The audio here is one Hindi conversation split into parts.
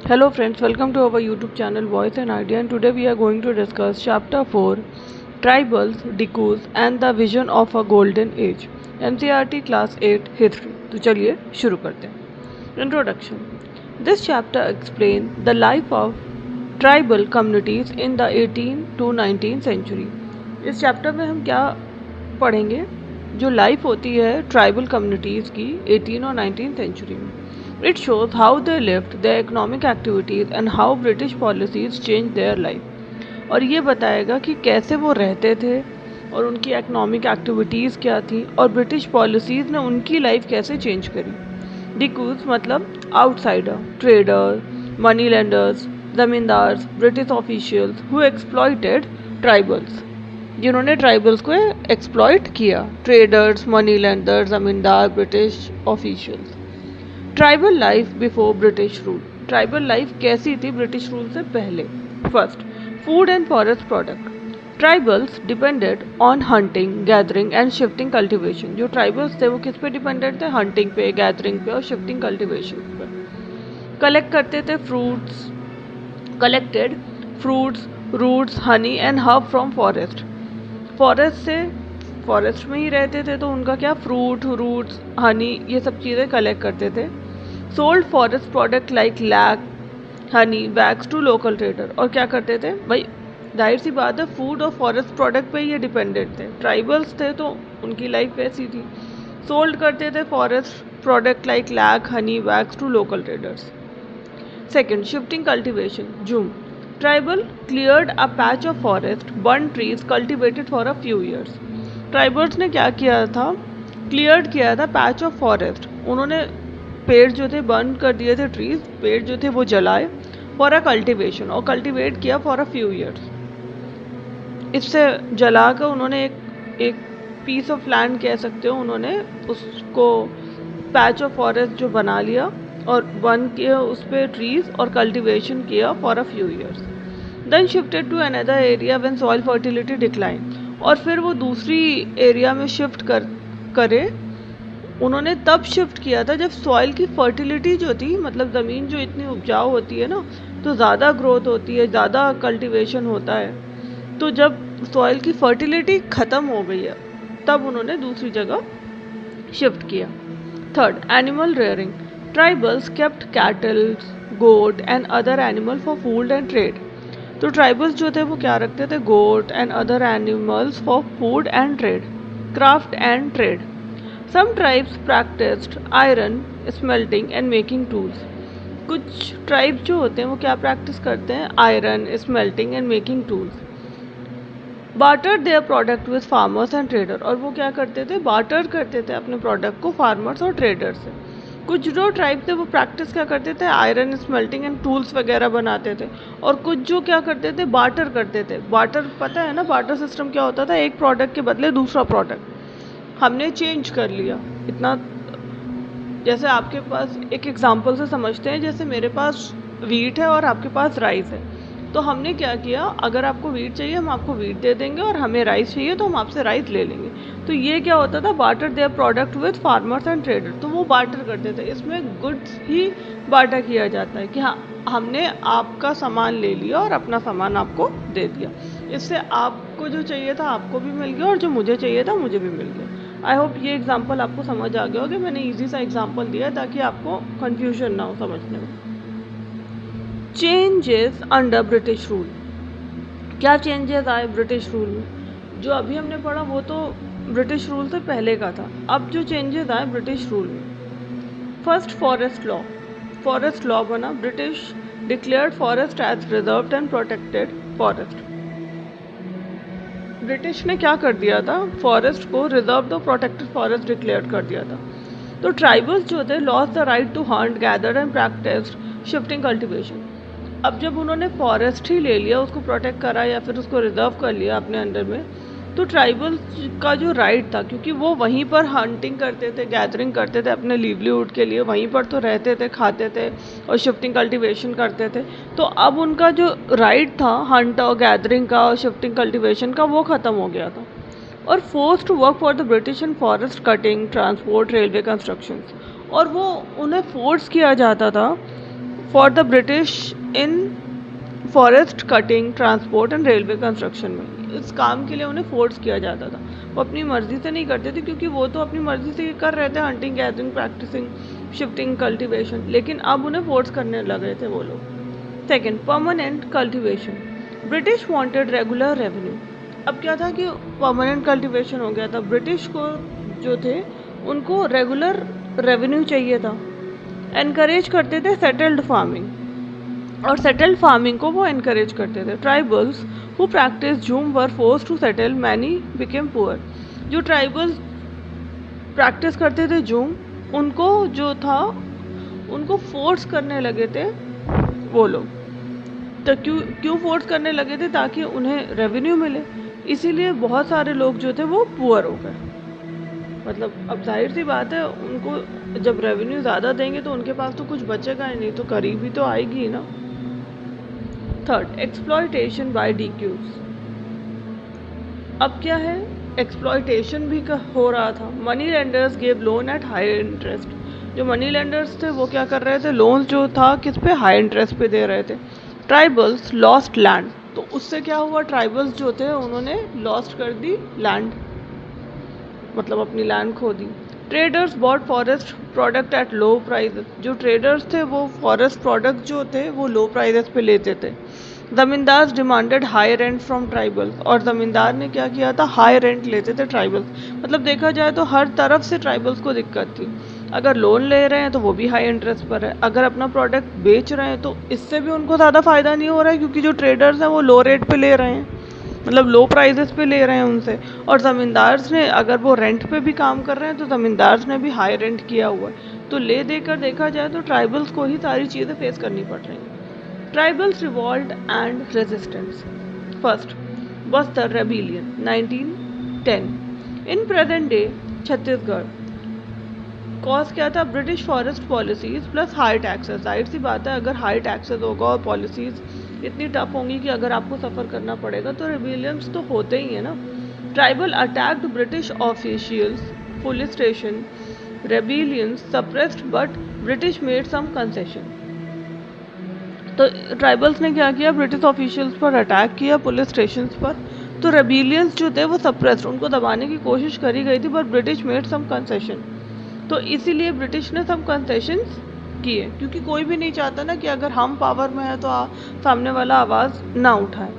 Hello friends, welcome to our YouTube channel Voice and Idea, and today we are going to discuss chapter 4 Tribals, Decus and the Vision of a Golden Age, NCERT class 8 History. तो चलिए शुरू करते हैं. Introduction. This chapter explains the life of tribal communities in the 18th to 19th century. इस चैप्टर में हम क्या पढ़ेंगे? जो लाइफ होती है ट्राइबल कम्युनिटीज़ की 18 और 19th सेंचुरी में. It shows how they lived, their economic activities and how British policies changed their life. और ये बताएगा कि कैसे वो रहते थे और उनकी इकोनॉमिक एक्टिविटीज़ क्या थी और ब्रिटिश पॉलिसीज़ ने उनकी लाइफ कैसे चेंज करी. डिकूज मतलब outsider, trader, money lenders, zamindars, British officials who exploited tribals, जिन्होंने ट्राइबल्स को एक्सप्लॉइट किया. ट्रेडर्स, मनी लेंडर, ज़मींदार, British officials. Tribal life before British rule. Tribal life कैसी थी ब्रिटिश रूल से पहले. First, food and forest product. Tribals depended on hunting, gathering and shifting cultivation. जो ट्राइबल्स थे वो किस पे डिपेंडेंट थे? हंटिंग पे, गैदरिंग पे और शिफ्टिंग कल्टीवेशन पे. कलेक्ट करते थे fruits, collected fruits, roots, honey and herb from forest. Forest में ही रहते थे तो उनका क्या, फ्रूट, रूट्स, हनी, ये सब चीज़ें कलेक्ट करते थे. Sold forest product like lac, honey, wax to local trader. और क्या करते थे भाई, जाहिर सी बात है फूड और फॉरेस्ट प्रोडक्ट पे ये डिपेंडेंट थे. ट्राइबल्स थे तो उनकी लाइफ वैसी थी. सोल्ड करते थे forest product like lac, honey, wax to local traders. Second, shifting cultivation. Jhum. Tribal cleared a patch of forest, burn trees, cultivated for a few years. Tribals ने क्या किया था? क्लियर्ड किया था पैच ऑफ फॉरेस्ट. उन्होंने पेड़ जो थे बर्न कर दिए थे, ट्रीज, पेड़ जो थे वो जलाए फॉर अ कल्टिवेशन, और कल्टिवेट किया फॉर अ फ्यू ईयर्स. इससे जला कर उन्होंने एक पीस ऑफ लैंड कह सकते हो, उन्होंने उसको पैच ऑफ फॉरेस्ट जो बना लिया और बर्न किया उस पर ट्रीज और कल्टिवेशन किया for a few years. Then shifted to another area when soil fertility decline. और फिर वो दूसरी एरिया में शिफ्ट करे. उन्होंने तब शिफ्ट किया था जब सॉइल की फर्टिलिटी जो थी, मतलब ज़मीन जो इतनी उपजाऊ होती है ना, तो ज़्यादा ग्रोथ होती है, ज़्यादा कल्टीवेशन होता है. तो जब सॉइल की फर्टिलिटी ख़त्म हो गई है तब उन्होंने दूसरी जगह शिफ्ट किया. Third, animal rearing. Tribals kept cattle, goat and other animal for food and trade. तो ट्राइबल्स जो थे वो क्या रखते थे? Goat and other animals for food and trade, craft and trade. Some tribes practiced iron smelting and making tools. कुछ ट्राइब जो होते हैं वो क्या प्रैक्टिस करते हैं? Iron smelting and making tools. Barter their product with farmers and trader. और वो क्या करते थे? बार्टर करते थे अपने प्रोडक्ट को फार्मर्स और ट्रेडर से. कुछ जो ट्राइब थे वो प्रैक्टिस क्या करते थे? आयरन स्मेल्टिंग एंड टूल्स वगैरह बनाते थे. और कुछ जो क्या करते थे? बार्टर करते थे. बार्टर पता है ना, बार्टर सिस्टम क्या होता था? एक प्रोडक्ट के बदले दूसरा प्रोडक्ट हमने चेंज कर लिया. इतना, जैसे आपके पास एक एग्जांपल से समझते हैं, जैसे मेरे पास वीट है और आपके पास राइस है, तो हमने क्या किया, अगर आपको वीट चाहिए हम आपको वीट दे देंगे और हमें राइस चाहिए तो हम आपसे राइस ले लेंगे. तो ये क्या होता था? Barter their product with farmers and trader. तो वो बार्टर करते थे. इसमें गुड्स ही बार्टर किया जाता है कि हाँ, हमने आपका सामान ले लिया और अपना सामान आपको दे दिया. इससे आपको जो चाहिए था आपको भी मिल गया और जो मुझे चाहिए था मुझे भी मिल गया. आई होप ये एग्जाम्पल आपको समझ आ गया होगा. मैंने ईजी सा एग्जाम्पल दिया है ताकि आपको कन्फ्यूजन ना हो समझने में. Changes under British rule. क्या चेंजेस आए ब्रिटिश रूल में? जो अभी हमने पढ़ा वो तो ब्रिटिश रूल से पहले का था. अब जो चेंजेस आए ब्रिटिश रूल में. First, forest law. Forest law बना. British declared forest as reserved and protected forest. British ने क्या कर दिया था? फॉरेस्ट को रिजर्व्ड और प्रोटेक्टेड फॉरेस्ट डिक्लेयर कर दिया था. तो ट्राइबल्स जो थे lost the right to hunt, gather and practice shifting cultivation. अब जब उन्होंने फॉरेस्ट ही ले लिया, उसको प्रोटेक्ट करा या फिर उसको रिजर्व कर लिया अपने अंडर में, तो ट्राइबल्स का जो राइट था, क्योंकि वो वहीं पर हंटिंग करते थे, गैदरिंग करते थे अपने लिवलीहुड के लिए, वहीं पर तो रहते थे, खाते थे और शिफ्टिंग कल्टीवेशन करते थे. तो अब उनका जो राइट था हंट और गैदरिंग का और शिफ्टिंग कल्टीवेशन का, वो ख़त्म हो गया था. और force to work for the British in forest cutting, transport, railway construction. और वो उन्हें फोर्स किया जाता था for the British in forest cutting, transport and railway construction में। इस काम के लिए उन्हें फोर्स किया जाता था। वो अपनी मर्जी से नहीं करते थे, क्योंकि वो तो अपनी मर्जी से कर रहे थे, hunting, gathering, practicing, shifting, cultivation, लेकिन अब उन्हें फोर्स करने लगे थे वो लोग। Second, permanent cultivation. British wanted regular revenue. अब क्या था कि परमानेंट कल्टीवेशन हो गया था, ब्रिटिश को जो थे उनको रेगुलर रेवेन्यू चाहिए था। एनकरेज करते थे सेटल्ड फार्मिंग, और सेटल्ड फार्मिंग को वो एनकरेज करते थे। Tribals who practice jhum were force to settle, many became poor. जो ट्राइबल्स प्रैक्टिस करते थे जूम, उनको जो था उनको फोर्स करने लगे थे वो लोग। तो क्यों फोर्स करने लगे थे? ताकि उन्हें रेवेन्यू मिले। इसीलिए बहुत सारे लोग जो थे वो पुअर हो गए। मतलब अब जाहिर सी बात है, उनको जब रेवेन्यू ज़्यादा देंगे तो उनके पास तो कुछ बचेगा ही नहीं, तो गरीबी तो आएगी ही ना। Third, exploitation by dikus. अब क्या है, एक्सप्लॉयटेशन भी हो रहा था। Money lenders gave loan at high interest. जो मनी लेंडर्स थे वो क्या कर रहे थे, लोन जो था किस पे, हाई इंटरेस्ट पे दे रहे थे। Tribals lost land. तो उससे क्या हुआ, ट्राइबल्स जो थे उन्होंने लॉस्ट कर दी लैंड, मतलब अपनी लैंड खो दी। Traders bought forest product at low prices. जो ट्रेडर्स थे वो फॉरेस्ट प्रोडक्ट जो थे वो लो प्राइजेस पे लेते थे। Zamindars demanded high rent from tribals. और जमींदार ने क्या किया था, हाई रेंट लेते थे ट्राइबल्स। मतलब देखा जाए तो हर तरफ से ट्राइबल्स को दिक्कत थी। अगर लोन ले रहे हैं तो वो भी हाई इंटरेस्ट पर है, अगर अपना प्रोडक्ट बेच रहे हैं तो इससे भी उनको ज़्यादा फ़ायदा नहीं हो रहा है, क्योंकि जो ट्रेडर्स हैं वो लो रेट पे ले रहे हैं, मतलब लो प्राइजेस पे ले रहे हैं उनसे। और ज़मींदार्स ने, अगर वो रेंट पे भी काम कर रहे हैं तो ज़मींदार्स ने भी हाई रेंट किया हुआ है। तो ले देकर देखा जाए तो ट्राइबल्स को ही सारी चीज़ें फेस करनी पड़ रही हैं। Tribals revolt and resistance. First, Bastar rebellion 1910 in present day Chhattisgarh. Cause क्या था, British forest policies plus high taxes. जाहिर सी बात है, अगर हाई टैक्सेस होगा और पॉलिसीज इतनी टफ होंगी कि अगर आपको सफ़र करना पड़ेगा तो रिबेलियंस तो होते ही है ना। Tribal attacked British officials, police station, rebellions suppressed but British made some concession. तो ट्राइबल्स ने क्या किया, ब्रिटिश ऑफिशियल्स पर अटैक किया, पुलिस स्टेशन पर। तो रेबिलियंस जो थे वो सप्रेस्ड, उनको दबाने की कोशिश करी गई थी, पर ब्रिटिश मेड सम कंसेशन। तो इसीलिए ब्रिटिश ने सब कंसेशंस किए, क्योंकि कोई भी नहीं चाहता ना कि अगर हम पावर में है तो सामने वाला आवाज़ ना उठाए।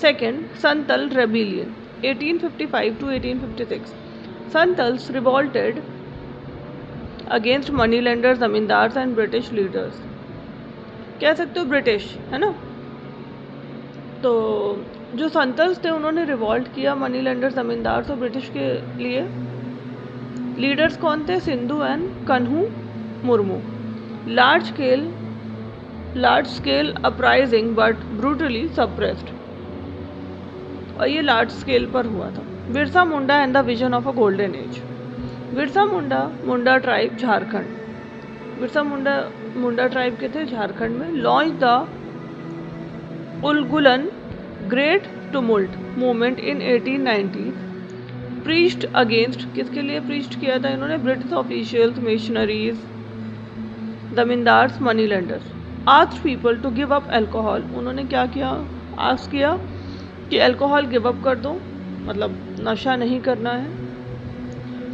Second, Santhal rebellion 1855 to 1856। Santhals revolted against money lenders, zamindars and British leaders. कह सकते हो ब्रिटिश, है ना। तो जो संतल्स थे उन्होंने रिवॉल्ट किया मनी लेंडर, जमींदार और ब्रिटिश के लिए। लीडर्स कौन थे, Sindhu and Kanhu Murmu. Large scale uprising but brutally suppressed, और ये लार्ज स्केल पर हुआ था। Birsa Munda and the vision of a golden age. Birsa Munda tribe Jharkhand. Birsa Munda tribe के थे झारखंड में। Launched the Ulgulan great tumult movement in 1890। Preached against, किसके लिए प्रीच्ड किया था इन्होंने, British officials, missionaries, zamindars, money lenders. Asked people to give up alcohol. उन्होंने क्या किया, आस्क किया कि अल्कोहल गिव अप कर दो, मतलब नशा नहीं करना है।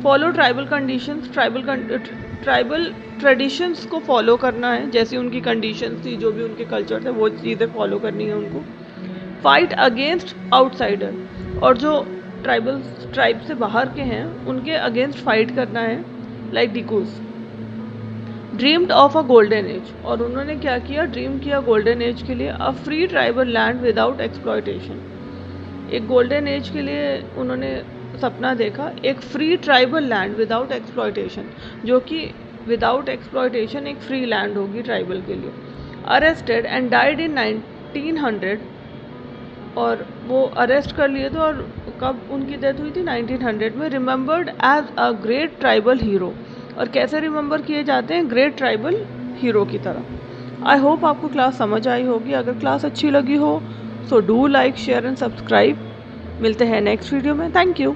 Follow tribal conditions, tribal traditions को फॉलो करना है, जैसी उनकी कंडीशंस थी, जो भी उनके कल्चर थे वो चीज़ें फॉलो करनी है उनको। फाइट अगेंस्ट आउटसाइडर, और जो ट्राइब से बाहर के हैं उनके अगेंस्ट फाइट करना है, like dikus. Dreamed of a golden age, और उन्होंने क्या किया, ड्रीम किया गोल्डन एज के लिए। A free tribal land without exploitation, एक गोल्डन एज के लिए उन्होंने सपना देखा, एक free tribal land without exploitation, जो कि विदाउट एक्सप्लॉयटेशन एक फ्री लैंड होगी ट्राइबल के लिए। अरेस्टेड एंड डाइड इन 1900, और वो अरेस्ट कर लिए थे, और कब उनकी डेथ हुई थी, 1900 में। Remembered as a great tribal hero, और कैसे रिमेंबर किए जाते हैं, ग्रेट ट्राइबल हीरो की तरह। आई होप आपको क्लास समझ आई होगी। अगर क्लास अच्छी लगी हो so do like, share and subscribe. मिलते हैं नेक्स्ट वीडियो में। Thank you.